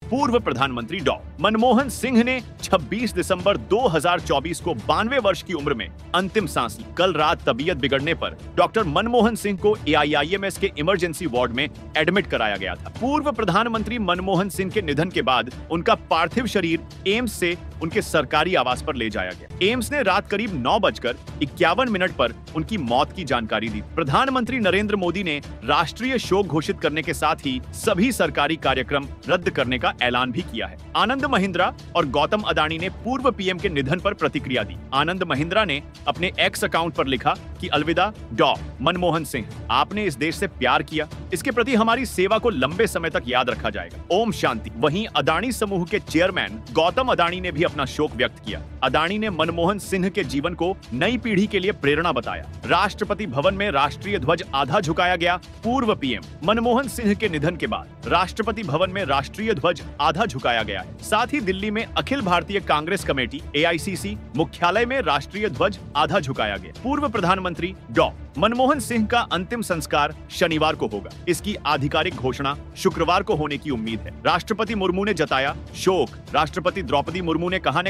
पूर्व प्रधानमंत्री डॉ. मनमोहन सिंह ने 26 दिसंबर 2024 को 92 वर्ष की उम्र में अंतिम सांस ली। कल रात तबीयत बिगड़ने पर डॉक्टर मनमोहन सिंह को AIIMS के इमरजेंसी वार्ड में एडमिट कराया गया था। पूर्व प्रधानमंत्री मनमोहन सिंह के निधन के बाद उनका पार्थिव शरीर एम्स से उनके सरकारी आवास पर ले जाया गया। एम्स ने रात करीब 9:51 पर उनकी मौत की जानकारी दी। प्रधानमंत्री नरेंद्र मोदी ने राष्ट्रीय शोक घोषित करने के साथ ही सभी सरकारी कार्यक्रम रद्द करने का ऐलान भी किया है। आनंद महिंद्रा और गौतम अडानी ने पूर्व पीएम के निधन पर प्रतिक्रिया दी। आनंद महिंद्रा ने अपने एक्स अकाउंट पर लिखा कि अलविदा डॉ. मनमोहन सिंह, आपने इस देश से प्यार किया, इसके प्रति हमारी सेवा को लंबे समय तक याद रखा जाएगा। ओम शांति। वहीं अडानी समूह के चेयरमैन गौतम अडानी ने भी अपना शोक व्यक्त किया। अडानी ने मनमोहन सिंह के जीवन को नई पीढ़ी के लिए प्रेरणा बताया। राष्ट्रपति भवन में राष्ट्रीय ध्वज आधा झुकाया गया। पूर्व पीएम मनमोहन सिंह के निधन के बाद राष्ट्रपति भवन में राष्ट्रीय ध्वज आधा झुकाया गया है। साथ ही दिल्ली में अखिल भारतीय कांग्रेस कमेटी AICC मुख्यालय में राष्ट्रीय ध्वज आधा झुकाया गया। पूर्व प्रधानमंत्री डॉ. मनमोहन सिंह का अंतिम संस्कार शनिवार को होगा। इसकी आधिकारिक घोषणा शुक्रवार को होने की उम्मीद है। राष्ट्रपति मुर्मू ने जताया शोक। राष्ट्रपति द्रौपदी मुर्मू ने कहा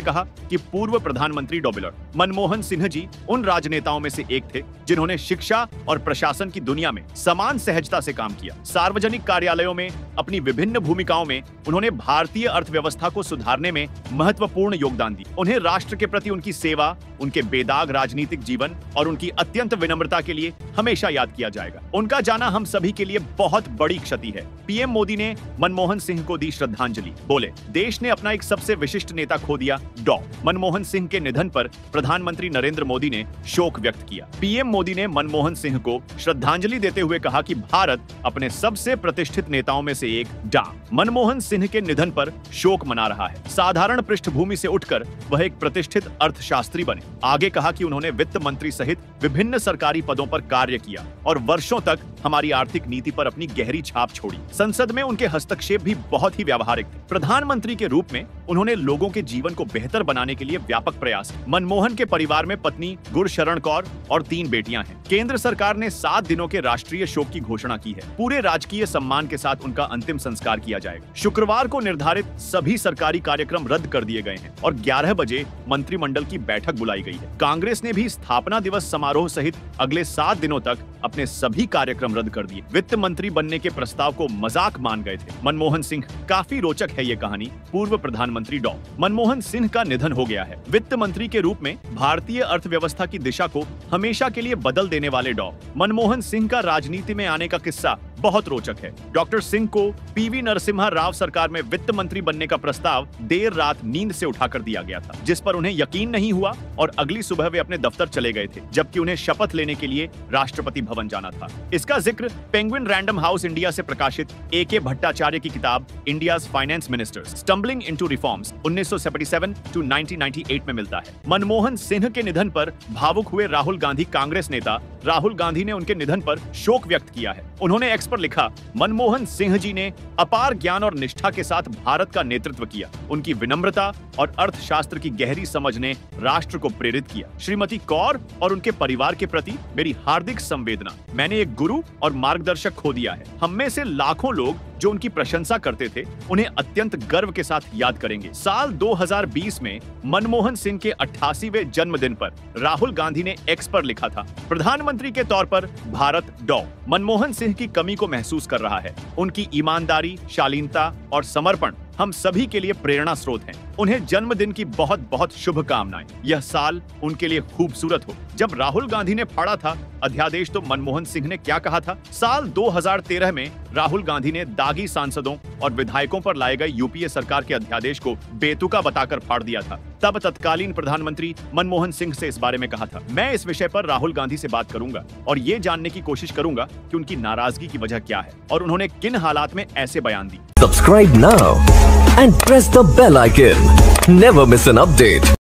कि पूर्व प्रधानमंत्री डॉ. मनमोहन सिंह जी उन राजनेताओं में से एक थे जिन्होंने शिक्षा और प्रशासन की दुनिया में समान सहजता से काम किया। सार्वजनिक कार्यालयों में अपनी विभिन्न भूमिकाओं में उन्होंने भारतीय अर्थव्यवस्था को सुधारने में महत्वपूर्ण योगदान दिया। उन्हें राष्ट्र के प्रति उनकी सेवा, उनके बेदाग राजनीतिक जीवन और उनकी अत्यंत विनम्रता के लिए हमेशा याद किया जाएगा। उनका जाना हम सभी के लिए बहुत बड़ी क्षति है। पीएम मोदी ने मनमोहन सिंह को दी श्रद्धांजलि। बोले, देश ने अपना एक सबसे विशिष्ट नेता खो दिया। डॉ. मनमोहन सिंह के निधन पर प्रधानमंत्री नरेंद्र मोदी ने शोक व्यक्त किया। पीएम मोदी ने मनमोहन सिंह को श्रद्धांजलि देते हुए कहा कि भारत अपने सबसे प्रतिष्ठित नेताओं में से एक डॉ. मनमोहन सिंह के निधन पर शोक मना रहा है। साधारण पृष्ठभूमि से उठकर वह एक प्रतिष्ठित अर्थशास्त्री बने। आगे कहा कि उन्होंने वित्त मंत्री सहित विभिन्न सरकारी पदों पर कार्य किया और वर्षों तक हमारी आर्थिक नीति पर अपनी गहरी छाप छोड़ी। संसद में उनके हस्तक्षेप भी बहुत ही व्यावहारिक थे। प्रधानमंत्री के रूप में उन्होंने लोगों के जीवन को बेहतर बनाने के लिए व्यापक प्रयास किए। मनमोहन के परिवार में पत्नी गुरशरण कौर और 3 बेटियां हैं। केंद्र सरकार ने 7 दिनों के राष्ट्रीय शोक की घोषणा की है। पूरे राजकीय सम्मान के साथ उनका अंतिम संस्कार किया जाएगा। शुक्रवार को निर्धारित सभी सरकारी कार्यक्रम रद्द कर दिए गए हैं और 11 बजे मंत्रिमंडल की बैठक बुलाई गई है। कांग्रेस ने भी स्थापना दिवस समारोह सहित अगले 7 दिनों तक अपने सभी कार्यक्रम रद्द कर दिए। वित्त मंत्री बनने के प्रस्ताव को मजाक मान गए थे। मनमोहन सिंह, काफी रोचक है ये कहानी। पूर्व प्रधानमंत्री डॉ. मनमोहन सिंह का निधन हो गया है। वित्त मंत्री के रूप में भारतीय अर्थव्यवस्था की दिशा को हमेशा के लिए बदल देने वाले डॉ. मनमोहन सिंह का राजनीति में आने का किस्सा बहुत रोचक है। डॉक्टर सिंह को PV नरसिम्हा राव सरकार में वित्त मंत्री बनने का प्रस्ताव देर रात नींद से उठाकर दिया गया था, जिस पर उन्हें यकीन नहीं हुआ और अगली सुबह वे अपने दफ्तर चले गए थे, जबकि उन्हें शपथ लेने के लिए राष्ट्रपति भवन जाना था। इसका जिक्र पेंगुइन रैंडम हाउस इंडिया से प्रकाशित AK भट्टाचार्य की किताब India's finance ministers stumbling into reforms 1977 to 1998 में मिलता है। मनमोहन सिंह के निधन पर भावुक हुए राहुल गांधी कांग्रेस नेता राहुल गांधी ने उनके निधन पर शोक व्यक्त किया है। उन्होंने एक्स पर लिखा, मनमोहन सिंह जी ने अपार ज्ञान और निष्ठा के साथ भारत का नेतृत्व किया। उनकी विनम्रता और अर्थशास्त्र की गहरी समझ ने राष्ट्र को प्रेरित किया। श्रीमती कौर और उनके परिवार के प्रति मेरी हार्दिक संवेदना। मैंने एक गुरु और मार्गदर्शक खो दिया है। हम में से लाखों लोग जो उनकी प्रशंसा करते थे उन्हें अत्यंत गर्व के साथ याद करेंगे। साल 2020 में मनमोहन सिंह के 88वें जन्मदिन पर राहुल गांधी ने एक्स पर लिखा था, प्रधानमंत्री के तौर पर भारत डॉ. मनमोहन सिंह की कमी को महसूस कर रहा है। उनकी ईमानदारी, शालीनता और समर्पण हम सभी के लिए प्रेरणा स्रोत हैं। उन्हें जन्मदिन की बहुत बहुत शुभकामनाएं। यह साल उनके लिए खूबसूरत हो। जब राहुल गांधी ने फाड़ा था अध्यादेश तो मनमोहन सिंह ने क्या कहा था? साल 2013 में राहुल गांधी ने दागी सांसदों और विधायकों पर लाए गए UPA सरकार के अध्यादेश को बेतुका बताकर फाड़ दिया था। तब तत्कालीन प्रधानमंत्री मनमोहन सिंह से इस बारे में कहा था, मैं इस विषय पर राहुल गांधी से बात करूंगा और ये जानने की कोशिश करूंगा कि उनकी नाराजगी की वजह क्या है और उन्होंने किन हालात में ऐसे बयान दी। Subscribe now and press the bell icon. Never miss an update.